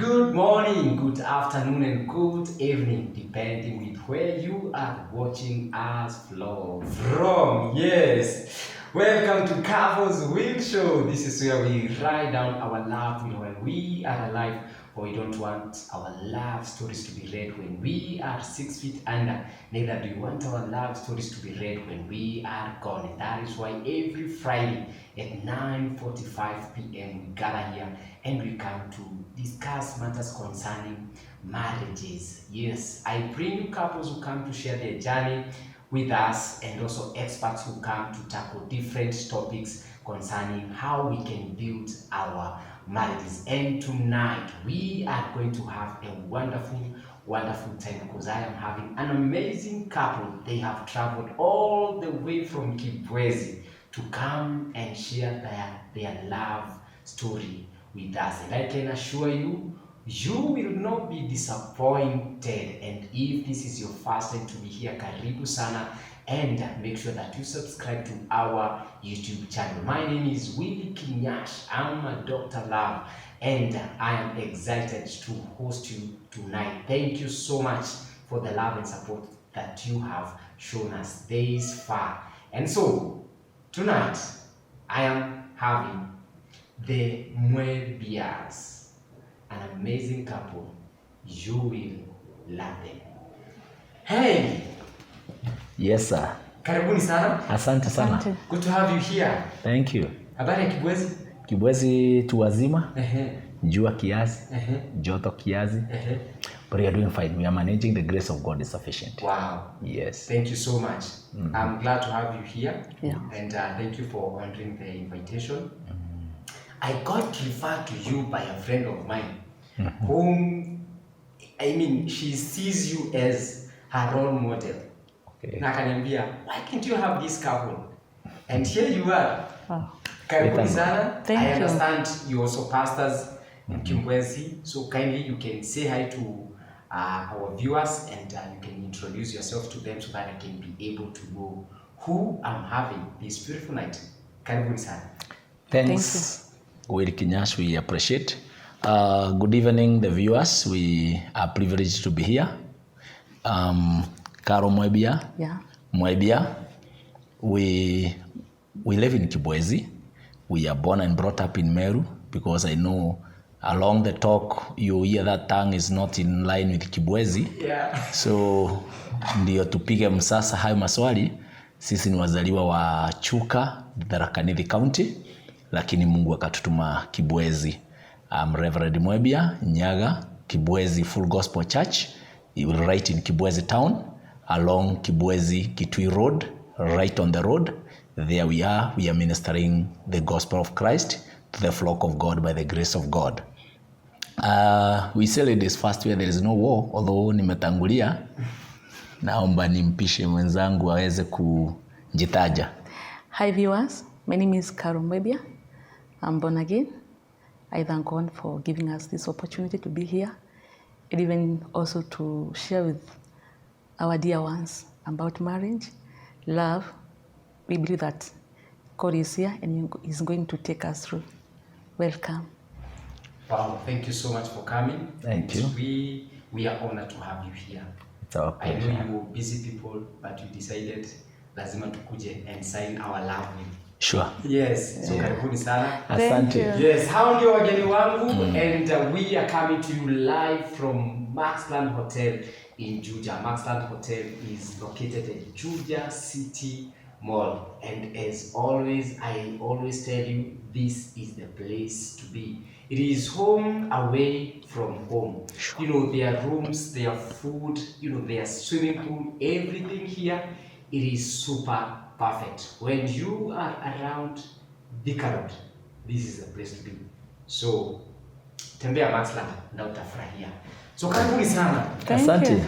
Good morning, good afternoon, and good evening, depending with where you are watching us from. Yes, welcome to Couples Will Show. This is where we write down our love when we are alive, for we don't want our love stories to be read when we are 6 feet under. Neither do we want our love stories to be read when we are gone. And that is why every Friday at 9:45 p.m. we gather here and we come to discuss matters concerning marriages. Yes, I bring you couples who come to share their journey with us, and also experts who come to tackle different topics concerning how we can build our marriages. And tonight we are going to have a wonderful time, because I am having an amazing couple. They have traveled all the way from Kibwezi to come and share their love story with us. And I can assure you, you will not be disappointed. And if this is your first time to be here, karibu sana, and make sure that you subscribe to our YouTube channel. My name is Willie Kinyash. I'm a Dr. Love, and I am excited to host you tonight. Thank you so much for the love and support that you have shown us this far. And so tonight I am having the Mwebias, an amazing couple. You will love them. Hey! Yes, sir. Karibuni sana. Asante sana. Good to have you here. Thank you. Habari ya Kibwezi? Kibwezi tu wazima. Jua kiasi. Joto kiasi. But we are doing fine. We are managing. The grace of God is sufficient. Wow. Yes. Thank you so much. I'm glad to have you here. Yeah. And thank you for honoring the invitation. I got referred to you by a friend of mine, whom, she sees you as her role model. Okay. Na akaniambia, why can't you have this couple? And here you are. Wow. Karibuni sana. Thank I you. understand you also pastors in Kibwezi, so kindly you can say hi to our viewers, and you can introduce yourself to them so that I can be able to know who I'm having this beautiful night. Karibuni sana. Thanks, Willie Kinyash. We appreciate. Good evening, the viewers. We are privileged to be here. Karo Mwebia. Yeah. Mwebia. We live in Kibwezi. We are born and brought up in Meru, because I know along the talk you hear that tongue is not in line with Kibwezi. Yeah. So ndio tupige msasa hayo maswali. Sisi ni wazaliwa wa Chuka, Tharaka Nithi County, lakini Mungu akatutuma Kibwezi. Reverend Mwebia Nyaga, Kibwezi Full Gospel Church. You will write in Kibwezi town, along Kibwezi Kitui Road, right on the road. There we are ministering the gospel of Christ to the flock of God by the grace of God. We say it is first where there is no war, although nimetangulia. Naomba nimpishe mwenzangu aweze kujitaja. Hi viewers, my name is Karo Mwebias. I'm born again. I thank God for giving us this opportunity to be here, and even also to share with our dear ones about marriage, love. We believe that God is here and He's going to take us through. Welcome. Wow, thank you so much for coming. Thank you. We are honored to have you here. It's our I pleasure. know you were busy people, but you decided lazima tukuje and sign our love with. Sure. Yes, so karibuni sana. Asante. Yes, hao ndio wageni wangu, and we are coming to you live from Maxland Hotel in Juja. Maxland Hotel is located at Juja City Mall, and as always, I always tell you, this is the place to be. It is home away from home. Sure. You know, their rooms, their food, their swimming pool, everything here, it is super perfect. When you are around Thika Road, this is the place to be. So, tembea Maxland na utafurahia. So, karibuni sana. Thank you.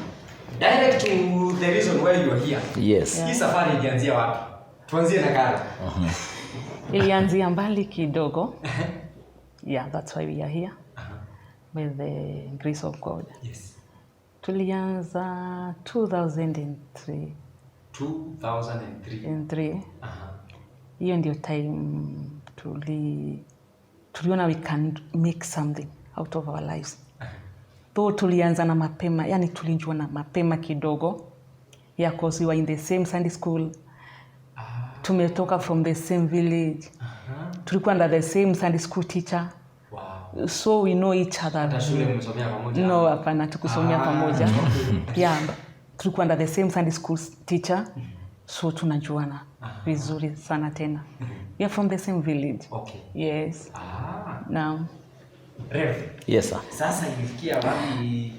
Direct to the reason why you are here. Yes. Hii safari ilianzia wapi? Tuanzie na Karo. Ilianzia mbali kidogo. Yeah, that's why we are here. With the grace of God. Yes. Tulianza 2003. 2003. Hiyo ndio time tuliona we can make something out of our lives. though tulianza na mapema, yani tulijua na mapema kidogo. Yeah, because we were in the same Sunday school. Tumetoka from the same village. Tulikuwa under the same Sunday school teacher. Wow. So we know each other. Hata shule mmesomea pamoja? No, hapana, tukusomea pamoja. Yeah, tulikuwa under the same Sunday school teacher. So tunajuana vizuri sana tena. We are from the same village. Okay. Yes. Now. Rev. Yes, sir. Sasa ilifikia wapi?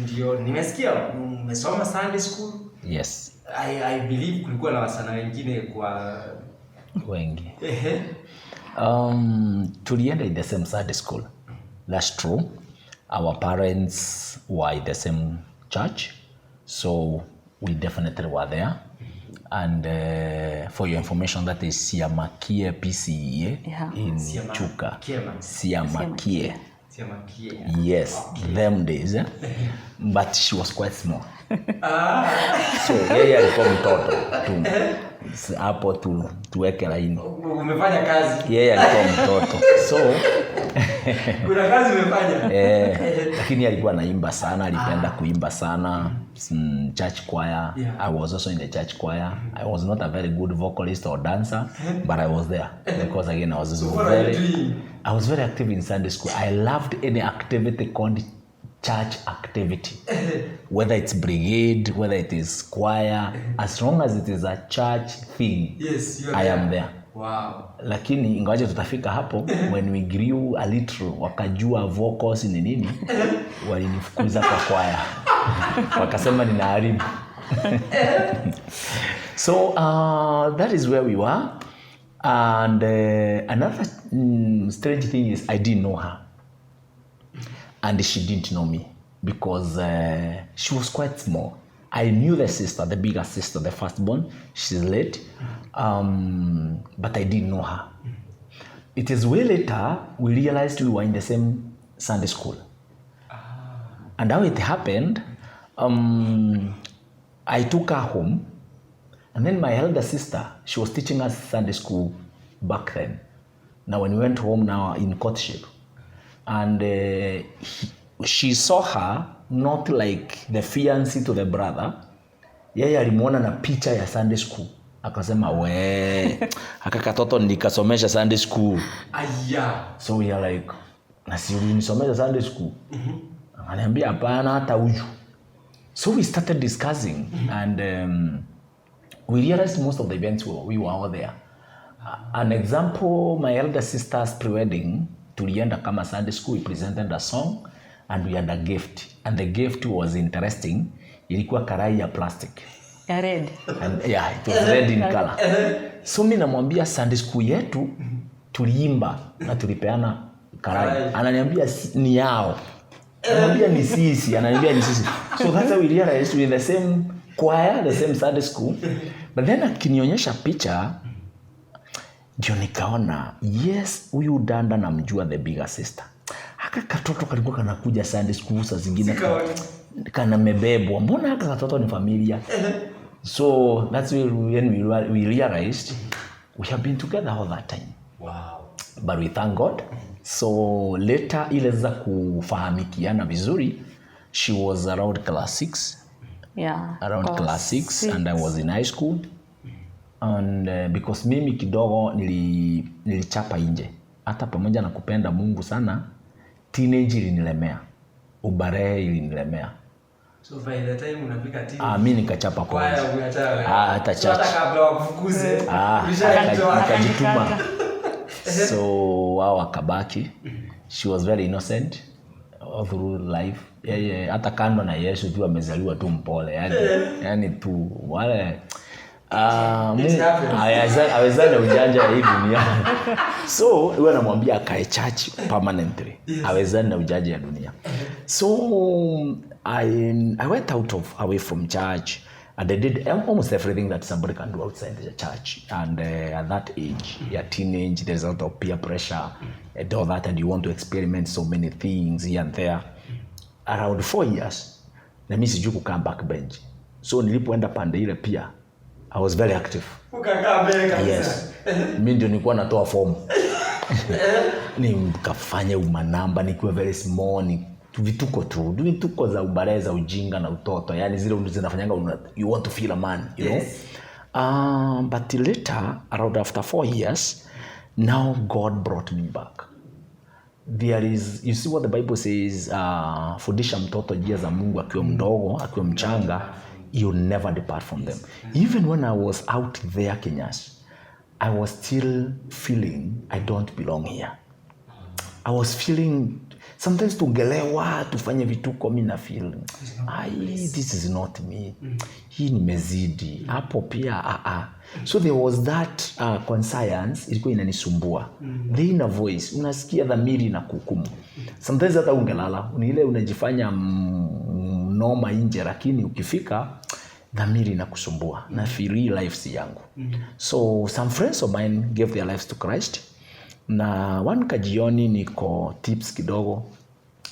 Ndio nimesikia umesoma Sunday school? Yes. I believe kulikuwa na wasana wengine kwa wengi. Tulienda in the same Sunday school. That's true. Our parents were in the same church, so we definitely were there. And for your information, that is Siamakie PCEA in Chuka. Siamakie. Yes, them days. But she was quite small. So yeye alikuwa mtoto tu. Hapo tuweke laini. Umefanya kazi. Yeye alikuwa mtoto. So kuna kazi umefanya. Lakini alikuwa anaimba sana, alipenda kuimba sana. Church choir. Yeah. I was also in the church choir. I was not a very good vocalist or dancer, but I was there because again I was very active in Sunday school. I loved any activity called church activity, whether it's brigade, whether it is choir, as long as it is a church thing. Yes, I am there. Wow. Lakini ingawaje tutafika hapo, when we grew a little, wakajua vocals ni nini, walinifukuza kwa choir. Wakasema ninaharibu. So that is where we were. And another strange thing is I didn't know her. And she didn't know me because she was quite small. I knew the sister, the bigger sister, the firstborn. She's late. But I didn't know her. It is way later we realized we were in the same Sunday school. And how it happened, I took her home. And then my elder sister, she was teaching us Sunday school back then. Now when we went home now in courtship, and she saw her not like the fiancé to the brother. Yeye alimuona na picha ya Sunday school. Akasema we, aka katoto nikasomesha Sunday school. Aya. So we are like, na si ulinisomesha Sunday school? Ananiambia hapana hata huyu. So we started discussing and we realized most of the events we were all there. An example, my elder sister's pre-wedding, tulienda kama Sunday school, we presented a song and we had a gift. And the gift was interesting. Ilikuwa karai ya plastic. Red. And yeah, it was red in color. So mimi namwambia Sunday school yetu tuliimba na tulipeana karai. Ananiambia ni yao. Ananiambia ni sisi, ananiambia ni sisi. So that's how we realized we're in the same choir, the same Sunday school. But then akinionyesha picha, ndio nikaona, yes, huyu danda namjua the bigger sister. Haka katoto kalikuwa kanakuja Sunday school saa zingine kana mebebwa. Mbona haka katoto ni familia? So that's when we realized we have been together all that time. Wow. But we thank God. So later iliweza kufahamikiana vizuri. She was around class 6. Yeah. Around class 6 and I was in high school. And because mimi kidogo nilichapa nje. Hata pamoja na kupenda Mungu sana, teenage ilinilemea. Ubare ilinilemea. So by the time unafika teenage. Mimi nikachapa kwa. Hata church. Hata kabla wakufukuze. Nikajituma. So wao wakabaki. She was very innocent all through life. Yeye hata kando na Yesu tu amezaliwa tu mpole. Yani tu wale awezana ujanja hii dunia. So wewe namwambia akae church permanently. Awezana ujanja ya dunia. So I went away from church and I did almost everything that somebody can do outside the church. And at that age, you're teenage, there's a lot of peer pressure and all that, and you want to experiment so many things here and there. Around 4 years, na mimi sijui kukaa backbench. So nilipoenda pande ile pia, I was very active. Ukakaa mbele kabisa. Yes. Mimi ndio nilikuwa natoa form. Nikafanya umanamba nikiwa very small, vituko za ubareza, ujinga na utoto, yani zile undu zinafanyanga you want to feel a man, you know. But later, around after 4 years, now God brought me back. There is, you see what the Bible says, fundisha mtoto njia za Mungu akiwa mdogo, akiwa mchanga, you'll never depart from them. Even when I was out there, Kinyash, I was still feeling I don't belong here. I was feeling sometimes tungelewa tufanye vituko, mimi na feel this is not me. Hii nimezidi hapo pia So there was that conscience ilikuwa inanisumbua. The inner voice, unasikia dhamiri na kuhukumu. Sometimes hata ungelala ni ile unajifanya noma nje, lakini ukifika dhamiri na kusumbua na feel life si yangu. So some friends of mine gave their lives to Christ. Na one kajioni niko tips kidogo,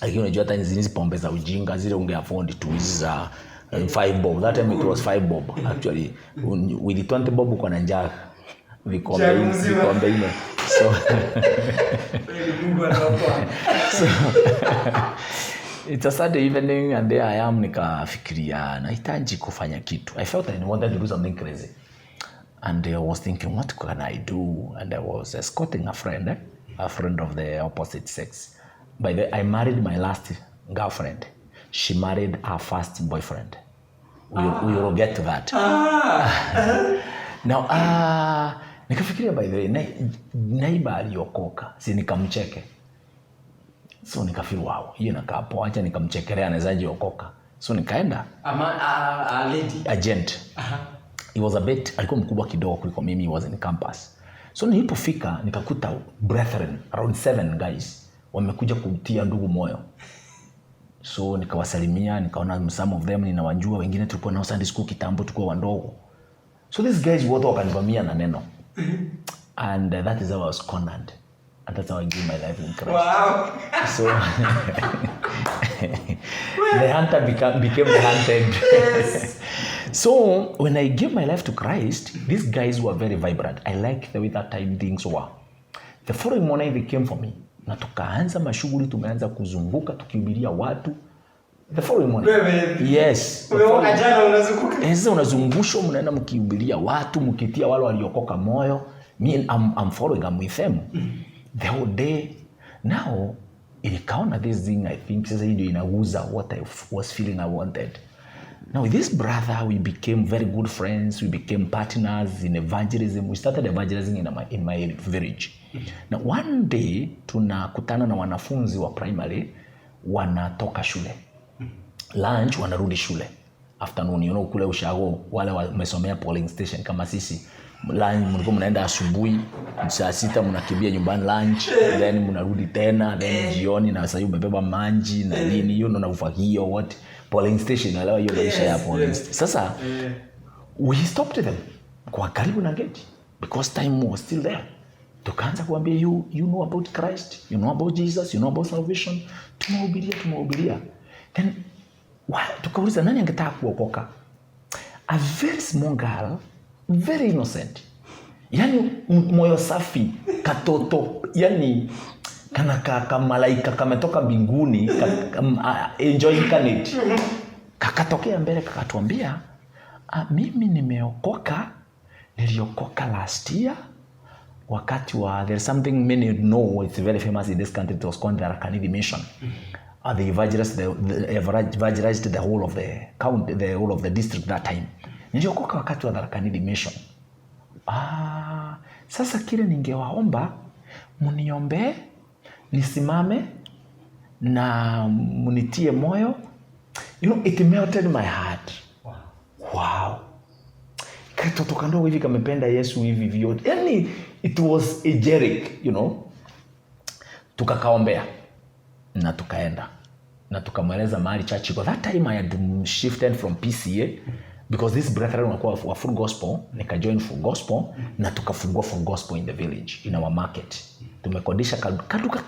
lakini unajua hata hizi pombe za ujinga zile ungeafford tu hizi za 5 bob. That time it was 5 bob actually. With the 20 bob uko na njaa vikombe ine. So it's a Saturday evening and there I am, nikafikiria nahitaji kufanya kitu. I felt I wanted to do something crazy. And I was thinking, what can I do? And I was escorting a friend of the opposite sex. By the way, I married my last girlfriend. She married her first boyfriend. We will get to that. Now, nikafikiria by the way, naiba aliokoka, si nikamcheke. So nikafeel wow, hiyo nakaa poa, acha nikamchekelea anawezaje okoka. So nikaenda. A lady. Agent. He was a bit, alikuwa mkubwa kidogo kuliko mimi, he was in campus. So nilipofika nikakuta brethren around 7 guys wamekuja kumtia ndugu moyo. So nikawasalimia, nikaona some of them ninawajua, wengine tulikuwa nao Sunday school kitambo, tulikuwa wandogo. So these guys wote wakanivamia na neno. And that is how I was cornered. And that's how I gave my life in Christ. Wow. So the hunter became the hunted. Yes. So when I gave my life to Christ, these guys were very vibrant. I liked the way that time things were. The following morning they came for me. Na tukaanza mashughuli, tumeanza kuzunguka tukihubiria watu. The following morning. Yes. Wewe jana unazunguka. Sasa unazungushwa, mnaenda mkihubiria watu, mkitia wale waliokoka moyo. Me I'm following, I'm with them. The whole day. Now, nikaona this thing, I think sasa hii ndio inauza what I was feeling I wanted. Now with this brother, we became very good friends. We became partners in evangelism. We started evangelizing in my village. Now one day, tunakutana na wanafunzi wa primary wanatoka shule. Lunch wanarudi shule. Afternoon, you know, kule ushago wale wamesomea polling station kama sisi. Lunch mlikuwa mnaenda asubuhi, saa 6 mnakimbia nyumbani lunch, then mnarudi tena, then jioni na sasa umebeba manji na nini, hiyo ndo ufagio what polling station, alawa hiyo maisha ya polling station. Sasa we stopped them kwa karibu na gate because time was still there. Tukaanza kuambia you know about Christ, you know about Jesus, you know about salvation. Tumehubiria. Then tukauliza nani angetaka kuokoka? A very small girl, very innocent. Yani moyo safi, katoto, yani kana kama malaika kametoka mbinguni, enjoy incarnate. Kakatokea mbele kakatuambia, mimi nimeokoka, niliokoka last year wakati wa there's something many know, it's very famous in this country, it was called the Rakanidi Mission. They evangelized the whole of the county, the whole of the district that time. Niliokoka wakati wa the Rakanidi Mission. Sasa kile ningewaomba mniombe nisimame na mnitie moyo. You know, it melted my heart. Wow. Katoto kandogo hivi kamependa Yesu hivi vyote. Yani it was ageric, you know. Tukakaombea na tukaenda na tukamweleza mahali church iko. That time I had shifted from PCA because this brethren were full gospel, nika-join full gospel na tukafungua full gospel in the village, in our market. Tumekodisha kaduka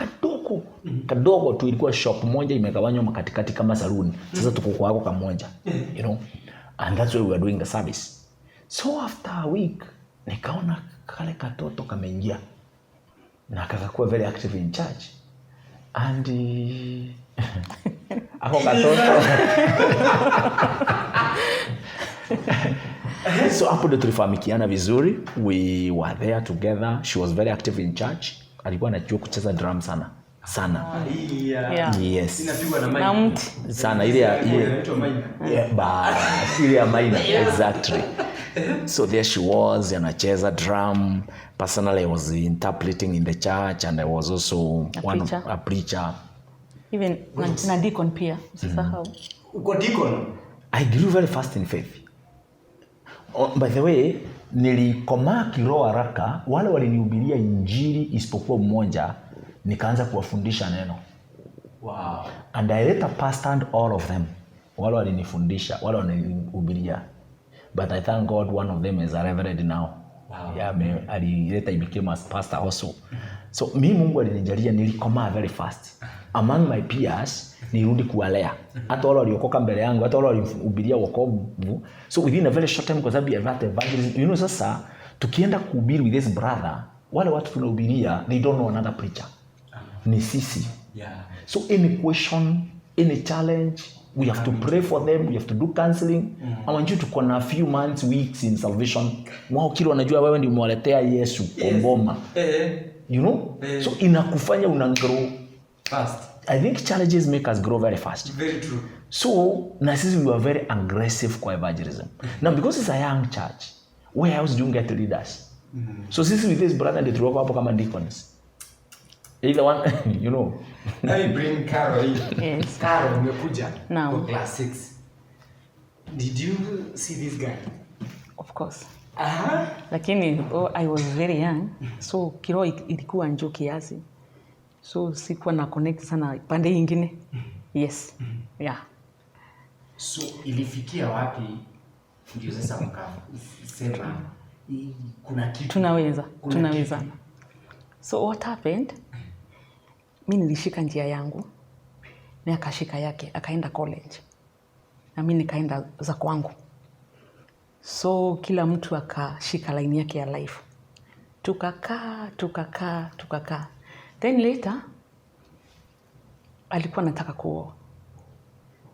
kadogo tu, ilikuwa shop moja imegawanywa katikati kama saloon. Sasa tuko kwa wako kamoja, you know, and that's why we were doing the service. So after a week nikaona kale katoto kameingia na kakakuwa very active in church and Ako katoto. So hapo ndio tulifahamikiana vizuri. We were there together. She was very active in church. Alikuwa anajua kucheza drum sana. Yes. Inapigwa na mic. Sana ile ya maina. Exactly. So there she was, anacheza drum. Personally, I was interpreting in the church, and I was also a preacher. Even na deacon pia. Usisahau. Uko deacon? I grew very fast in faith. By the way, nilikomaa kiroho haraka. Wale walinihubiria injili isipokuwa mmoja, nikaanza kuwafundisha neno. Wow. And I later pastored all of them. Wale walinifundisha, wale walinihubiria. But I thank God one of them is a reverend now. Wow. Yeah, later he became a pastor also. So mimi Mungu alinijalia nilikomaa very fast. Among my peers, nirudi kuwalea. Hata wale waliokoka mbele yangu, hata wale walihubiria wokovu. So within a very short time, kwa sababu ya that evangelism, sasa tukienda kuhubiri with this brother, wale watu tunahubiria, they don't know another preacher. Ni sisi. Yeah. So any question, any challenge, we have to pray for them, we have to do counseling. I want you to kuna a few months, weeks in salvation. Wao kile wanajua wewe ndio umewaletea Yesu kwa ngoma. So inakufanya grow fast. I think challenges make us grow very fast. Very true. So na sisi we were very aggressive kwa evangelism. Now because it's a young church, where else do you get leaders? So sisi with this brother they throw hapo kama deacons. Either one, Let me bring Carol in. Yes. Carol, umekuja. Now. For class 6. Did you see this guy? Of course. Uh-huh. Lakini I was very young. So kiroho ilikuwa njoo kiasi. So sikuwa na connect sana pande nyingine. Yes. Yeah. So ilifikia wapi ndio sasa mkasema kuna kitu tunaweza. So what happened? Mimi nilishika njia yangu na akashika yake, akaenda college. Na mimi nikaenda za kwangu. So kila mtu akashika line yake ya life. Tukakaa. Then later alikuwa anataka kuoa.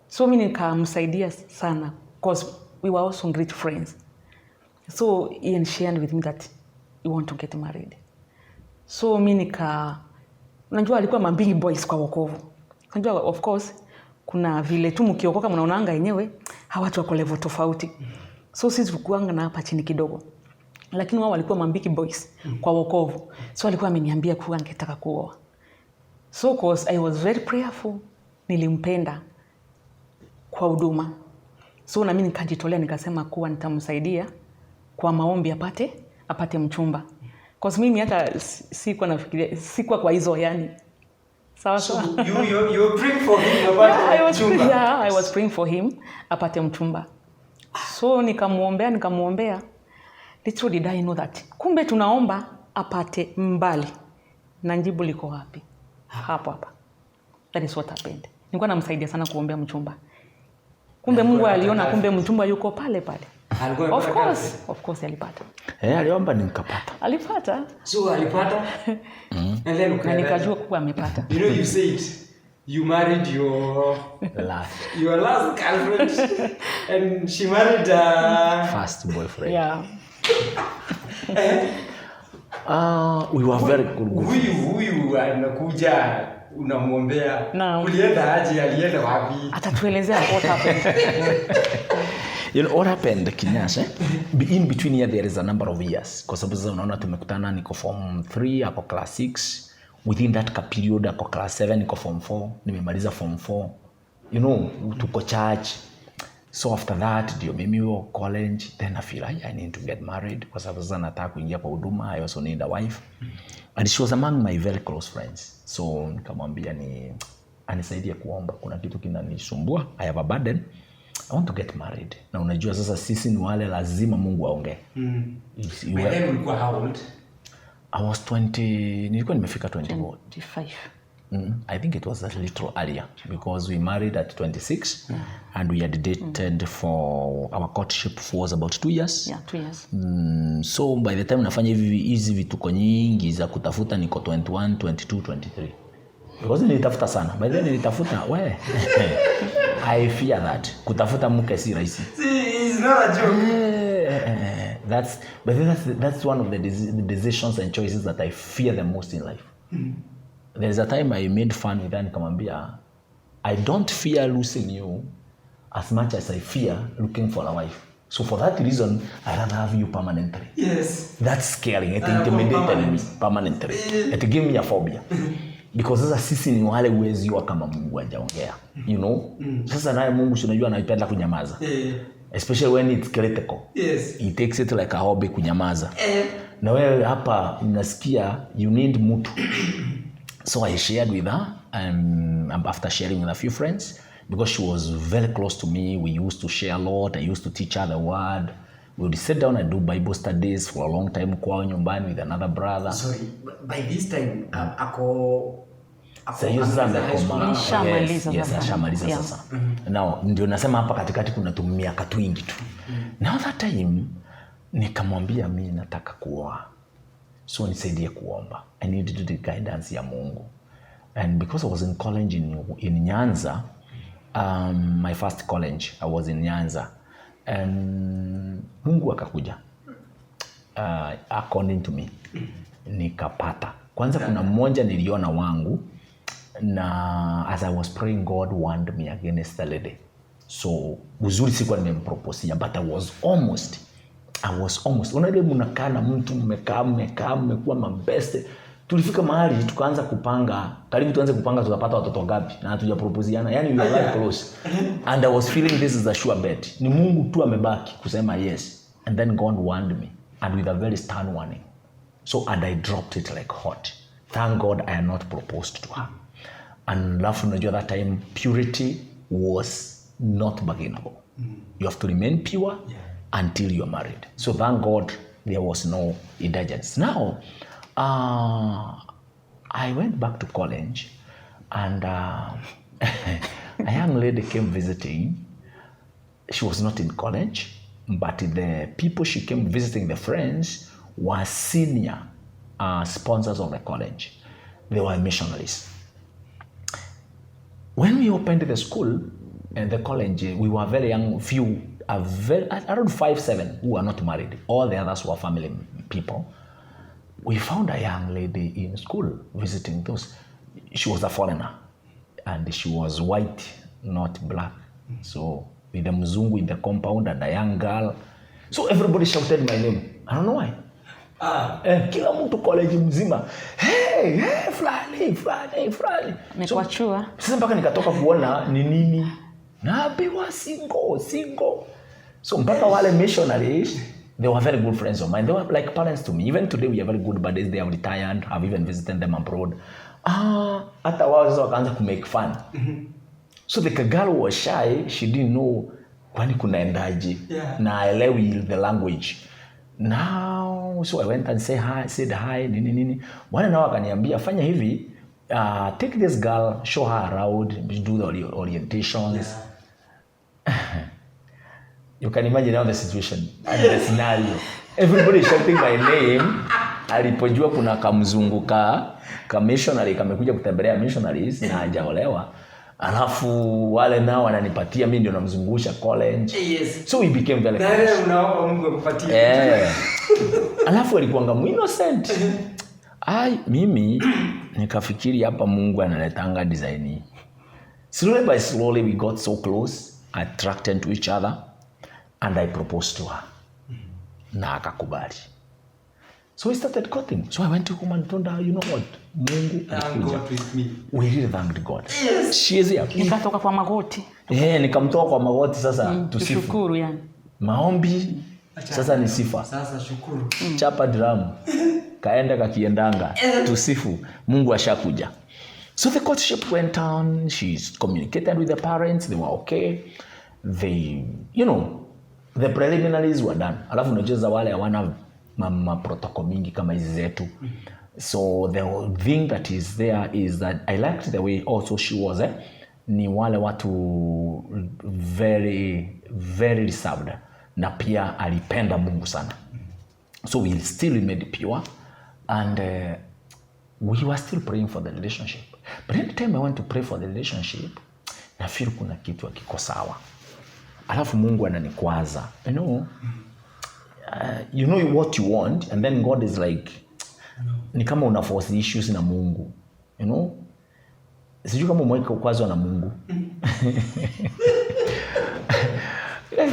So mimi nikamsaidia sana because we were also great friends. So he shared with me that he want to get married. So mimi unajua alikuwa mabig boys kwa wokovu. Unajua of course kuna vile tu mkiokoka mnaonaanga yenyewe hawa watu wako level tofauti. So sisi tulikuanga na hapa chini kidogo. Lakini wao walikuwa mabig boys kwa wokovu. So alikuwa ameniambia kuwa angetaka kuoa. So cause I was very prayerful, nilimpenda kwa huduma. So na mimi nikajitolea nikasema kuwa nitamsaidia kwa maombi apate mchumba. Cause mimi hata sikuwa kwa hizo yani. Sawa. So you praying for him apate mchumba. Yeah, I was praying for him apate mchumba. So nikamuombea. Little did I know that. Kumbe tunaomba apate mbali. Na jibu liko wapi? Hapa. That is what happened. Nilikuwa namsaidia sana kuombea mchumba. Kumbe Mungu aliona kumbe mchumba yuko pale. Of course alipata. Aliomba nikapata. Alipata. So alipata? And then nikajua kuwa amepata. You said you married your last girlfriend and she married first boyfriend. Yeah. We were very good. Huyu anakuja unamuombea. Ulienda aje, alienda wapi? Atatuelezea what happened. What happened, Kinyash? In between here there is a number of years. Kwa sababu sasa unaona tumekutana niko form 3 ako class 6. Within that period ako class 7 niko form 4. Nimemaliza form 4. Tuko church. So after that ndio mimi wa college, then I feel I need to get married kwa sababu sasa nataka kuingia kwa huduma. I also need a wife. And she was among my very close friends. So nikamwambia anisaidie kuomba, kuna kitu kinanisumbua. I have a burden. I want to get married. Na unajua sasa sisi ni wale lazima Mungu aongee. When ulikuwa how old? I was 20, nilikuwa nimefika 25. I think it was a little earlier because we married at 26 and we had dated for our courtship was about 2 years. Yeah, 2 years. So by the time nafanya hizi vituko nyingi za kutafuta niko 21, 22, 23. Because nilitafuta sana. By then nilitafuta I fear that. Kutafuta mke si rahisi. See, it's not a joke. That's one of the decisions and choices that I fear the most in life. There's a time I made fun with her nikamwambia, I don't fear losing you as much as I fear looking for a wife. So for that reason, I rather have you permanently. Yes. That's scary. It intimidated me permanently. It gave me a phobia. Because sasa sisi ni wale uwezi wa kama Mungu hajaongea. You know? Sasa naye Mungu unajua anapenda kunyamaza. Especially when it's critical. Yes. He takes it like a hobby kunyamaza. Na wewe hapa unasikia you need mtu. So I shared with her after sharing with a few friends because she was very close to me. We used to share a lot. I used to teach her the word. We would sit down and do Bible studies for a long time kwao nyumbani with another brother. Sorry, by this time ashamaliza sasa. Now ndio nasema hapa katikati kuna miaka twingi tu. Now that time nikamwambia mimi nataka kuoa. So nisaidie kuomba. I needed the guidance ya Mungu. And because I was in college in Nyanza, my first college, I was in Nyanza. And Mungu akakuja. According to me. Nikapata. Kwanza kuna mmoja niliona wangu. Na as I was praying, God warned me against the lady. So uzuri sikuwa nimemproposia, but I was almost. Unajua mnakaa na mtu mmekuwa mabeste. Tulifika mahali tukaanza kupanga, karibu tuanze kupanga tutapata watoto ngapi na hatujaproposiana. Yani we were very close. And I was feeling this is a sure bet. Ni Mungu tu amebaki kusema yes. And then God warned me and with a very stern warning. And I dropped it like hot. Thank God I had not proposed to her. And lafu unajua that time purity was not bargainable. You have to remain pure until you are married. So thank God there was no indulgence. Now, I went back to college and a young lady came visiting. She was not in college, but the people she came visiting, the friends, were senior sponsors of the college. They were missionaries. When we opened the school and the college, we were very young, around 5-7 who were not married. All the others were family people. We found a young lady in school visiting those. She was a foreigner and she was white, not black. So with a mzungu in the compound and a young girl. So everybody shouted my name. I don't know why. Kila mtu college mzima. Hey, fulani. Mekuachua. Sasa mpaka nikatoka kuona ni nini. Naambiwa single. So mpaka wale missionaries, they were very good friends of mine. They were like parents to me. Even today we are very good buddies. They have retired. I've even visited them abroad. Hata wao sasa wakaanza ku make fun. So the girl was shy. She didn't know kwani kunaendaje. Na elewi the language. Now, so I went and said hi, nini. Wale nao wakaniambia fanya hivi, take this girl, show her around, do the orientations. You can imagine now the situation and the scenario. Everybody shouting my name. Alipojua kuna kamzungu ka missionary kamekuja kutembelea missionaries na hajaolewa. Alafu wale nao wananipatia mimi ndio namzungusha college. So we became very close. Na unaomba Mungu akupatie. Alafu alikuwa innocent. Mimi nikafikiri hapa Mungu analetanga design. Slowly by slowly we got so close, attracted to each other, and I proposed to her. Na akakubali. So we started courting. So I went to home and told her, you know what? Mungu alikuja. We really thanked God. Yes. She is here. Nikatoka kwa magoti. Nikamtoa kwa magoti sasa tusifu. Tushukuru yani. Maombi sasa ni sifa. Sasa shukuru. Chapa drum. Kaenda kakiendanga. Tusifu. Mungu ashakuja. So the courtship went on. She's communicated with the parents. They were okay. They, the preliminaries were done. Alafu unajeza wale hawana protocol mingi kama hizi zetu. So the thing that is there is that I liked the way also she was ni wale watu very very reserved na pia alipenda Mungu sana. So we still remained pure and we were still praying for the relationship. But every time I want to pray for the relationship, na feel kuna kitu hakiko sawa. Alafu Mungu ananikwaza. You know what you want, and then God is like, ni kama una force issues na Mungu. Sijui kama umeweka kukwazwa na Mungu.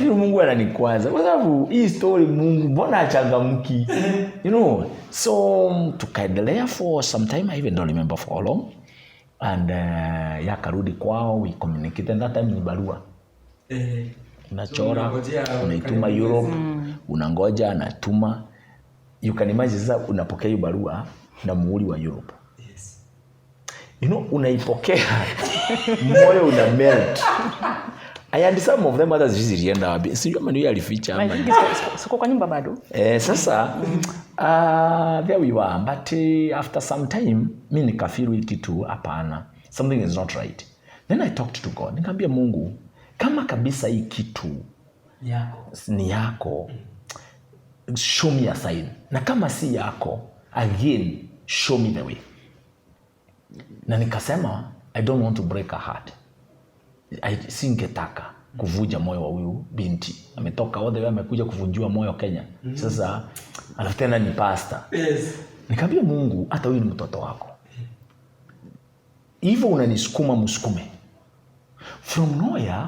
Mungu ananikwaza. Kwa sababu hii story Mungu mbona achangamki? So tukaendelea for some time, I even don't remember for how long. And yakarudi kwao, we communicated, and that time ni barua. Unachora, unaituma Europe, unangoja, anatuma. You can imagine sasa unapokea hiyo barua na muhuri wa Europe. Yes. Unaipokea, moyo una melt. I and some of them others zilienda wapi. Sijui kama ni alificha ama. Siko kwa nyumba bado. Sasa there we were, but after some time mimi nikafeel hii kitu hapana. Something is not right. Then I talked to God. Nikamwambia Mungu, kama kabisa hii kitu ni yako, show me a sign. Na kama si yako, again, show me the way. Na nikasema, I don't want to break her heart. Singetaka kuvuja moyo wa huyu binti. Ametoka all the way, amekuja kuvunjua moyo Kenya. Sasa, alafu tena ni pastor. Yes. Nikamwambia Mungu, hata huyu ni mtoto wako. Hivyo unanisukuma msukume. From nowhere,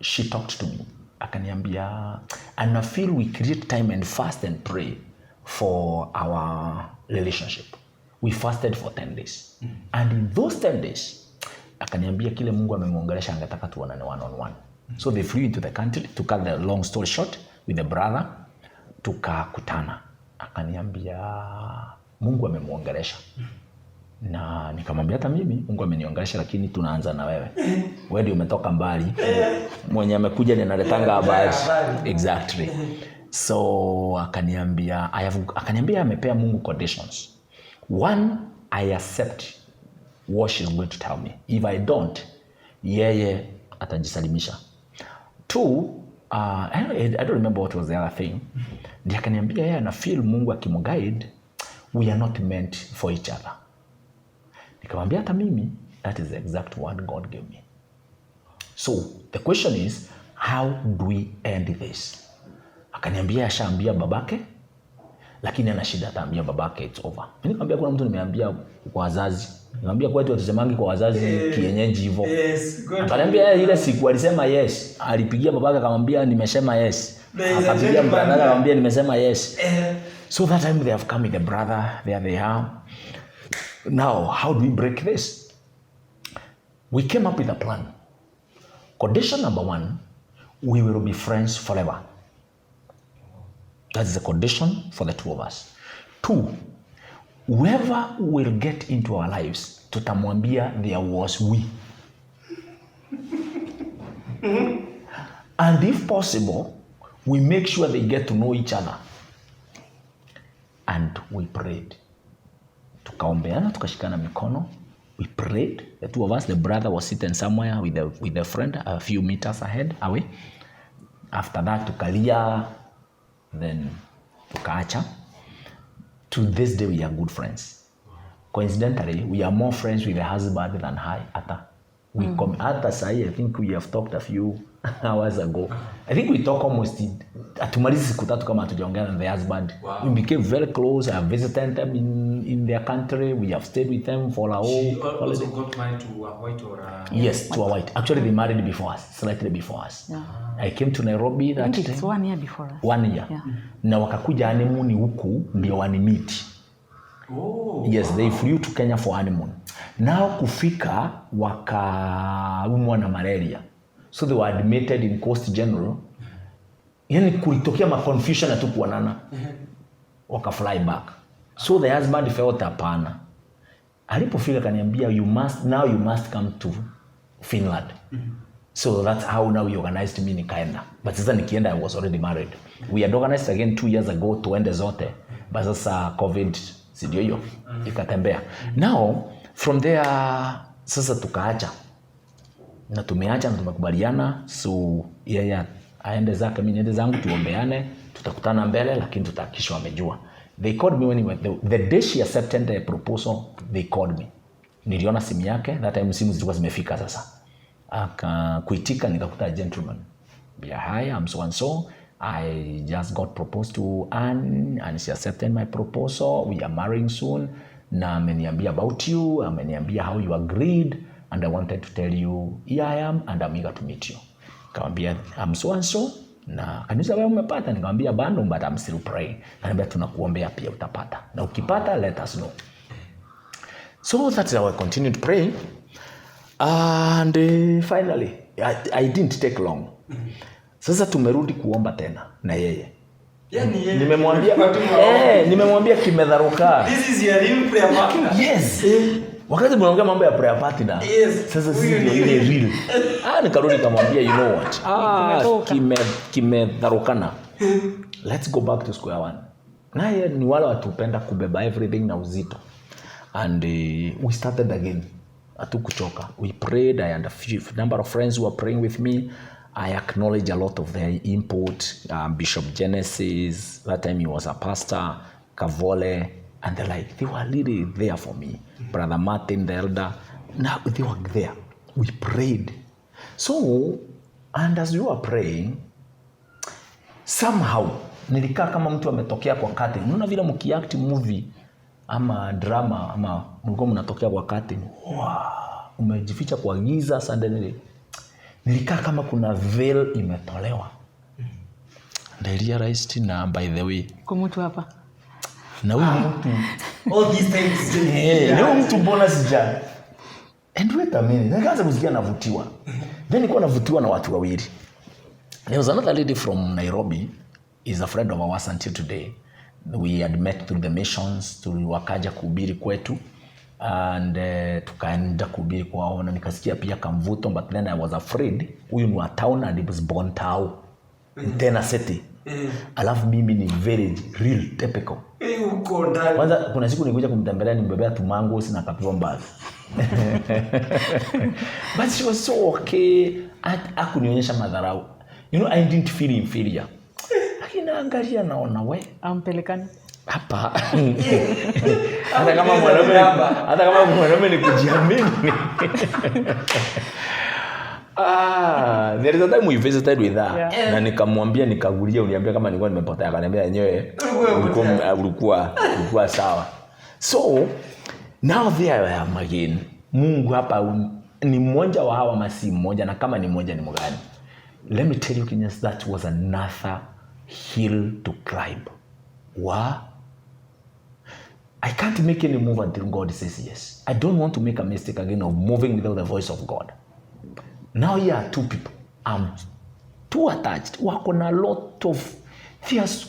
she talked to me. Akaniambia, and I feel we create time and fast and pray for our relationship. We fasted for 10 days. And in those 10 days, akaniambia kile Mungu amemwongelesha angetaka tuonane one-on-one. So they flew into the country, to cut the long story short, with the brother, tukakutana. Akaniambia, Mungu amemwongelesha. Na nikamwambia hata mimi Mungu ameniongelesha, lakini tunaanza na wewe. Wewe ndio umetoka mbali. Mwenye amekuja ni analetanga habari. Exactly. So akaniambia amepea Mungu conditions. One, I accept what she's going to tell me. If I don't, yeye atajisalimisha. Two, I don't remember what was the other thing. Ndiye akaniambia yeye ana feel Mungu akimguide, we are not meant for each other. Nikamwambia hata mimi, that is the exact word God gave me. So the question is, how do we end this? Akaniambia ashaambia babake, lakini ana shida ataambia babake it's over. Mimi nikamwambia kuna mtu nimeambia kwa wazazi. Nikamwambia kwetu watusemangi kwa wazazi kienyeji hivyo. Yes, akaniambia ile siku alisema yes. Alipigia babake akamwambia nimesema yes. Akapigia mbrother akamwambia nimesema yes. So that time they have come with the brother, there they are. Now, how do we break this? We came up with a plan. Condition number 1, we will be friends forever. That's the condition for the two of us. 2, whoever will get into our lives, tutamwambia there was we. And if possible, we make sure they get to know each other. And we prayed. Tukaombeana, tukashikana mikono. We prayed. The two of us, the brother was sitting somewhere with the friend a few meters away. After that, tukalia, then tukaacha. To this day, we are good friends. Coincidentally, we are more friends with the husband than her. Hata sahi, I think we have talked a few hours ago. I think we talk almost, atumalizi siku tatu kama hatujaongea na the husband. Wow. We became very close. I have visited them in their country. We have stayed with them for a whole holiday. She also got married to a white or a... Yes, to a white. Actually, they married before us, slightly before us. Yeah. I came to Nairobi that time. It's 1 year before us. 1 year. Yeah. Na wakakuja honeymoon huku ndio wani-meet. Oh, yes, wow. They flew to Kenya for honeymoon. Now kufika wakaumwa na malaria. So they were admitted in Coast General. Yani kulitokea confusion na tu kuonana. Waka fly back. So the husband felt hapana. Alipofika kaniambia you must come to Finland. So that's how now we organized me nikaenda. But sasa nikienda I was already married. We had organized again 2 years ago tuende zote. But sasa COVID sidio hiyo ikatembea. Now from there sasa tukaacha. Na tumeacha na tumekubaliana, so yeye aende zake mimi niende zangu, tuombeane, tutakutana mbele lakini tutakisha wamejua. They called me when the day she accepted the proposal, they called me. niliona simu yake, that time simu zilikuwa zimefika sasa. Kuitika nikakuta gentleman. Yeah, hi, I'm so and so. I just got proposed to Anne and she accepted my proposal. We are marrying soon. Na ameniambia about you, ameniambia how you agreed, and I wanted to tell you here I am and I'm eager to meet you. Nikamwambia I'm so and so. Na kanisa wewe umepata? Nikamwambia bado, but I'm still praying. Ananiambia tunakuombea pia utapata. Na ukipata let us know. So that's how I continued praying. And finally I didn't take long. Sasa tumerudi kuomba tena na yeye. Yani yeye. Nimemwambia kimedharuka. This is your real prayer partner. Yes. Wakati mnaongea mambo ya prayer partner. Yes. Sasa sisi ndio ile real. Nikarudi kamwambia you know what? Kimedharukana. Let's go back to square one. Naye ni wale watupenda kubeba everything na uzito. And we started again. Hatukuchoka. We prayed. I had a number of friends who were praying with me. I acknowledge a lot of their input. Bishop Genesis, that time he was a pastor, Kavole, and they were really there for me. Brother Martin, the elder, now they were there. We prayed. So, and as we were praying, somehow, nilikaa kama mtu ametokea kwa curtain. Unaona vile mkiact movie ama drama ama mlikuwa mnatokea kwa curtain. Wow, umejificha kwa giza suddenly. Nilikaa kama kuna veil imetolewa. And I realized na by the way. Kwa mtu hapa. Na huyu mtu. All these things. Leo mtu mbona sija. And wait a minute. Nikaanza kusikia navutiwa. Then nilikuwa navutiwa na watu wawili. There was another lady from Nairobi. Is a friend of ours until today. We had met through the missions. Wakaja kuhubiri kwetu. And tukaenda kuhubiri kwao na nikasikia pia kamvuto, but then I was afraid huyu ni wa town and he was born town tena city. Alafu mimi ni very real typical. Uko ndani. Kwanza kuna siku nilikuja kumtembelea, nimbebea tumango sina kapio mbali. But she was so okay. Hakunionyesha madharau. You know, I didn't feel inferior. Lakini angalia naona we ampelekani hapa. Hata kama mwanaume ni kujiamini. There is a time we visited with her. Yeah. Na nikamwambia nikagulia, uniambia kama nilikuwa nimepotea, akaniambia yenyewe ulikuwa sawa. So now there I am again. Mungu hapa ni mmoja wa hawa masi mmoja, na kama ni mmoja ni mgani? Let me tell you Kenyans, that was another hill to climb. I can't make any move until God says yes. I don't want to make a mistake again of moving without the voice of God. Now here are two people. I'm too attached. Wako na lot of fears.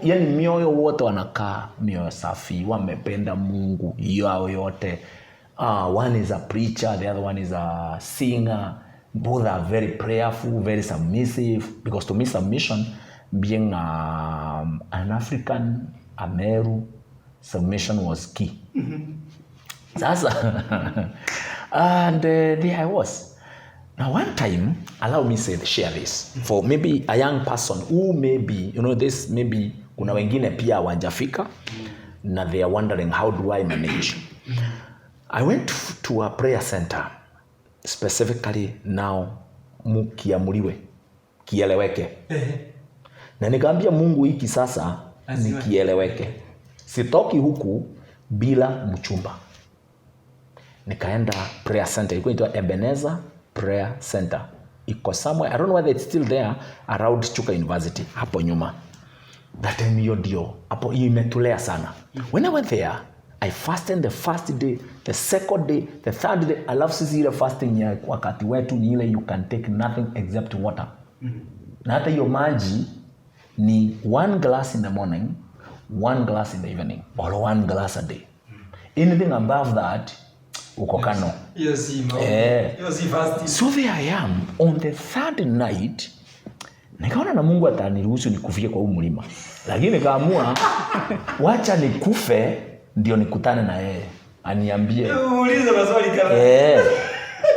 Yani mioyo wote wanakaa mioyo safi, wamependa Mungu yao yote. One is a preacher, the other one is a singer. Both are very prayerful, very submissive. Because to me, submission, being an African, a Meru, submission was key. Sasa, and there I was. Now one time, allow me to share this for maybe a young person who maybe, this maybe kuna wengine pia hawajafika na they are wondering, how do I manage? I went to a prayer center, specifically now mukiamuliwe, kieleweke. Na nikaambia Mungu hiki sasa ni kieleweke. Sitoki huku bila mchumba. Nikaenda prayer center, ilikuwa inaitwa Ebenezer Prayer Center. Iko somewhere, I don't know whether it's still there, around Chuka University, hapo nyuma. That time hiyo ndio, hapo imetulea sana. When I went there, I fasted the first day, the second day, the third day. I love sisi ile fasting ya wakati wetu ni ile you can take nothing except water. Na hata hiyo maji ni 1 glass in the morning, 1 glass in the evening, or 1 glass a day. Anything above that, uko kano. Yes, fasting. So there I am on the third night. Nikaona na Mungu ataniruhusu nikufie kwa huu mlima. Lakini nikaamua wacha nikufe ndio nikutane na yeye. Aniambie. Uulize maswali kama.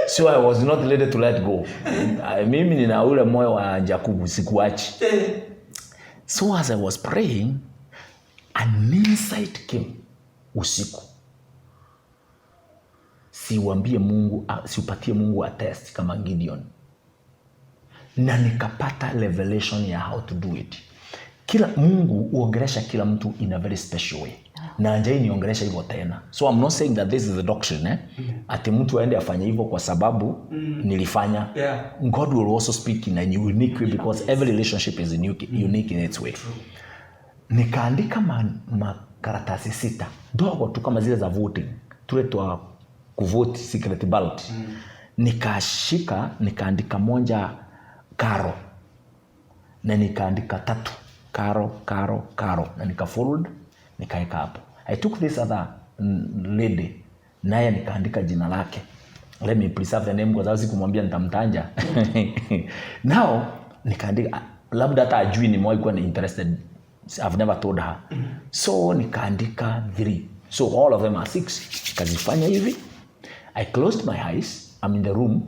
So I was not ready to let go. Mimi nina ule moyo wa Jacob, sikuachi. So as I was praying, an insight came usiku. siuambie Mungu, siupatie Mungu a test kama Gideon. Na nikapata revelation ya how to do it. Kila Mungu uongelesha kila mtu in a very special way. Na anjai niongelesha hivyo tena. So I'm not saying that this is the doctrine, ati mtu aende afanye hivyo kwa sababu nilifanya. God will also speak in a unique way because every relationship is unique in its way. Nikaandika makaratasi 6 dogo tu kama zile za voting, tule twa kuvote secret ballot. Nikashika, nikaandika moja Karo, na nikaandika 3 Karo, na nika forward, nikaeka hapo. I took this other lady, naye nikaandika jina lake. Let me preserve the name because sikumwambia nitamtanja. Now nikaandika, labda hata ajui nimewahi kuwa interested. I've never told her. So nikaandika 3. So all of them are 6. Nikazifanya hivi. I closed my eyes. I'm in the room.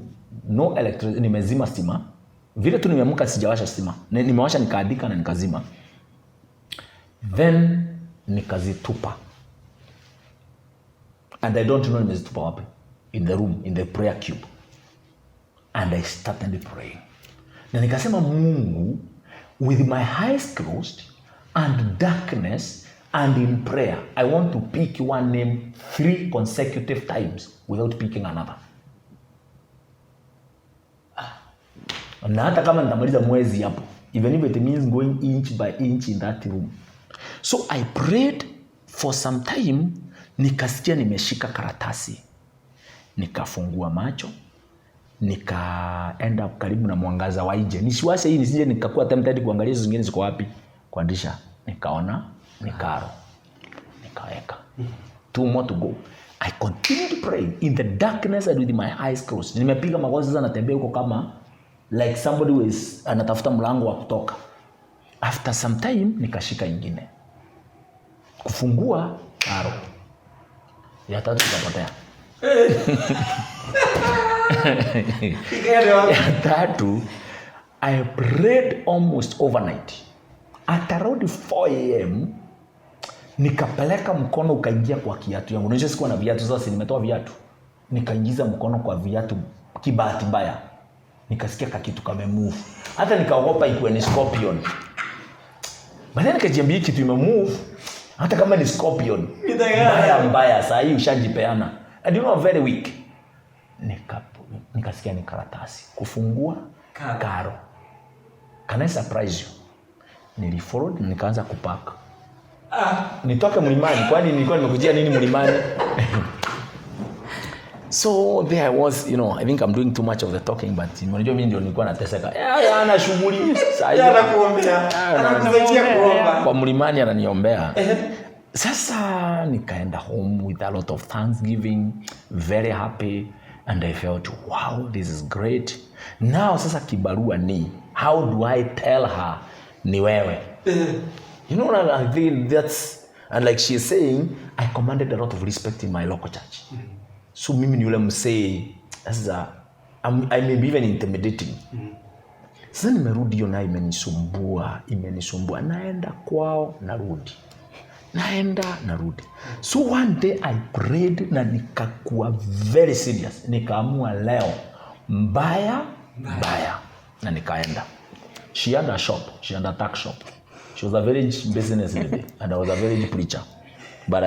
No electricity. Nimezima stima. Vile tu nimeamka sijawasha stima. Nimewasha nikaandika na nikazima. Then nikazitupa. And I don't know nimezitupa wapi. In the room, in the prayer cube. And I started praying. Na nikasema Mungu, with my eyes closed and darkness and in prayer, I want to pick one name 3 consecutive times without picking another. Na hata kama nitamaliza mwezi hapo, even if it means going inch by inch in that room. So I prayed for some time, nikasikia nimeshika karatasi. Nikafungua macho, nikaenda karibu na mwangaza wa nje. Nisiwashe hii nisije nikakuwa tempted kuangalia hizo zingine ziko wapi. Kuandisha, nikaona ni Karo. Nikaweka. 2 more to go. I continued to pray in the darkness and with my eyes closed. Nimepiga magoti sasa, natembea huko kama like somebody who is anatafuta mlango wa kutoka. After some time nikashika ingine. Kufungua Karo. Ya 3 ikapotea. Ya 3, I prayed almost overnight. At around 4 a.m. nikapeleka mkono ukaingia kwa kiatu yangu. Unajua sikuwa na viatu, sasa nimetoa viatu. Nikaingiza mkono kwa viatu kibahati mbaya. Nikasikia kakitu kame move. Hata nikaogopa ikuwe ni scorpion. Baadaye nikajiambia kitu ime move. Hata kama ni scorpion. Mbaya saa hii ushajipeana. And you know I'm very weak. Nikasikia ni karatasi. Kufungua Karo. Can I surprise you? Niliforward, nikaanza kupack. Nitoke mlimani, kwani nilikuwa nimekujia nini mlimani? So there I was, you know, I think I'm doing too much of the talking, but unajua mimi ndio nilikuwa nateseka. Ana shughuli sasa. Anakuombea. Anakusaidia kuomba. Kwa mlimani ananiombea. Sasa nikaenda home with a lot of thanksgiving, very happy, and I felt, wow, this is great. Now sasa kibarua ni, how do I tell her ni wewe? You know what I think that's, and like she is saying, I commanded a lot of respect in my local church. So mimi ni yule msee, I may be even intimidating. Sasa nimerudi hiyo na imenisumbua. Naenda kwao, narudi. So one day I prayed na nikakuwa very serious. Nikaamua leo mbaya. Na nikaenda. She had a shop. She had a tuck shop. She was a village business lady and I was a village preacher. But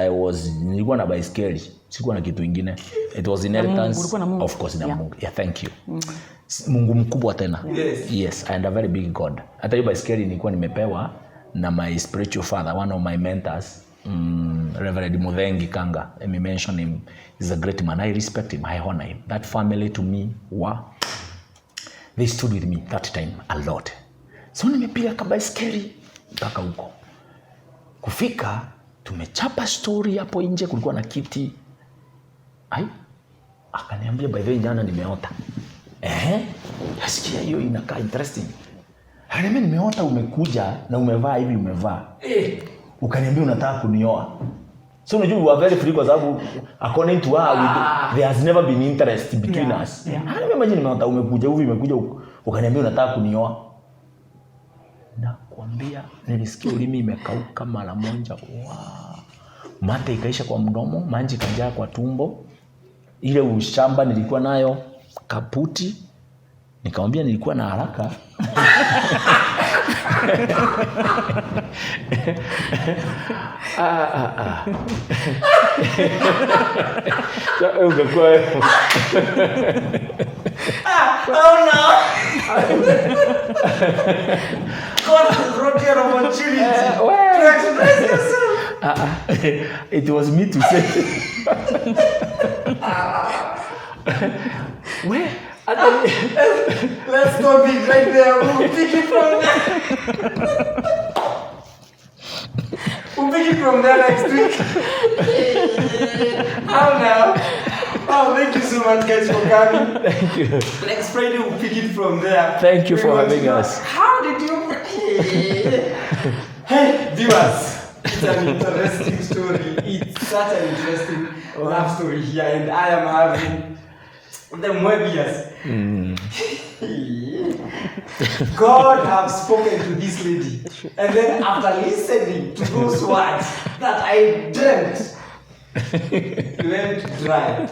nilikuwa na baiskeli. Sikuwa na kitu ingine. It was inheritance. Of course, na Mungu. Yeah, thank you. Mungu mkubwa tena. Yes, and a very big God. Hata hiyo baiskeli nilikuwa nimepewa na my spiritual father, one of my mentors, Reverend Muthengi Kanga. Let me mention him. He's a great man. I respect him. I honor him. That family to me, wow. They stood with me that time a lot. So nimepiga kabaiskeli mpaka huko. Kufika, tumechapa story hapo nje, kulikuwa na kiti. Akaniambia by the way jana nimeota. Nasikia hiyo inakaa interesting. Ananiambia nimeota umekuja na umevaa hivi umevaa. Ukaniambia unataka kunioa. So unajua we are very free kwa sababu according to her there has never been interest between us. Ananiambia imagine nimeota umekuja ukaniambia unataka kunioa. Na kuambia nilisikia ulimi imekauka mara moja. Mate ikaisha kwa mdomo, maji kajaa kwa tumbo. ile ushamba nilikuwa nayo kaputi, nikamwambia nilikuwa na haraka. Oh no! God has brought you an opportunity to express yourself. It was me to say. Where? Let's stop it right there. We'll pick it from there. We'll pick it from there next week. How now? Oh, thank you so much, guys, for coming. Thank you. Next Friday, we'll pick it from there. Thank you for having us. How did you... Hey, viewers. It's an interesting story. It's such an interesting love story here, and I am having the Mwebias. God have spoken to this lady, and then after listening to those words that I dreamt, he went dry.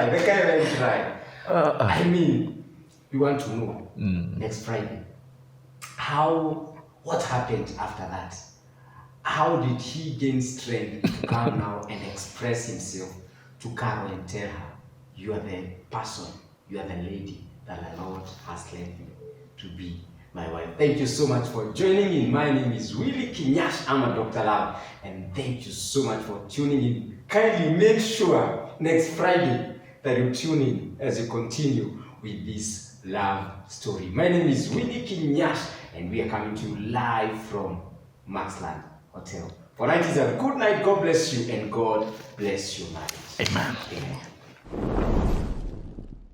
The guy went dry. I mean, we want to know next Friday what happened after that. How did he gain strength to come now and express himself to Carol and tell her, you are the person, you are the lady that the Lord has led me to be my wife. Thank you so much for joining in. My name is Willie Kinyash. I'm a Dr. Love, and thank you so much for tuning in. Kindly make sure next Friday that you tune in as you continue with this love story. My name is Willie Kinyash, and we are coming to you live from Maxland Hotel. For night is a good night. God bless you, and God bless you, marriage. Amen. Amen.